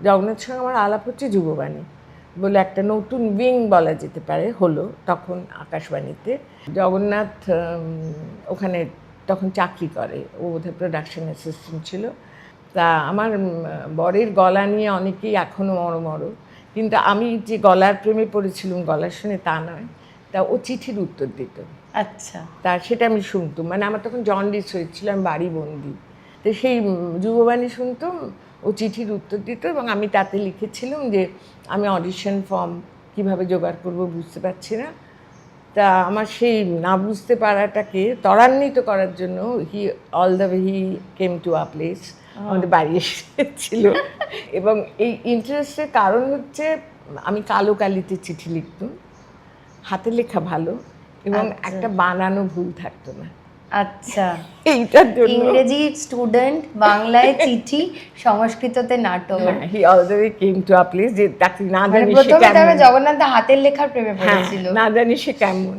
জগন্নাথের সঙ্গে আমার আলাপ হচ্ছে যুববাণী বলে একটা নতুন উইং বলা যেতে পারে হলো তখন আকাশবাণীতে। জগন্নাথ ওখানে তখন চাকরি করে, ও বোধহয় প্রোডাকশন অ্যাসিস্ট্যান্ট ছিল। তা আমার বরের গলা নিয়ে অনেকেই এখনও মরমর, কিন্তু আমি যে গলার প্রেমে পড়েছিলাম গলার শুনে তা নয়, তা ও চিঠির উত্তর দিত। আচ্ছা, তা সেটা আমি শুনতাম, মানে আমার তখন জন্ডিস হয়েছিল, আমি বাড়ি বন্দি, তো সেই যুববাণী শুনতাম, ও চিঠির উত্তর দিত এবং আমি তাতে লিখেছিলাম যে আমি অডিশন ফর্ম কীভাবে জোগাড় করবো বুঝতে পারছি না। তা আমার সেই না বুঝতে পারাটাকে ত্বরান্বিত করার জন্য all the way he came to a place, আমাদের বাড়ি এসেছিল। এবং এই ইন্টারেস্টের কারণ হচ্ছে আমি কালো কালিতে চিঠি লিখতাম, হাতে লেখা ভালো এবং একটা বানানো ভুল থাকতো না। আচ্ছা, এইটার জন্য ইংরেজি স্টুডেন্ট, বাংলায় চিঠি, সংস্কৃততে নাটক। হি অলওয়ে কেম টু আ প্লেস যে তাকে না মানে জানি সে প্রথমে তারা কেমন, জগন্নাথ হাতের লেখার প্রেমে পড়েছিল। না জানি সে কেমন।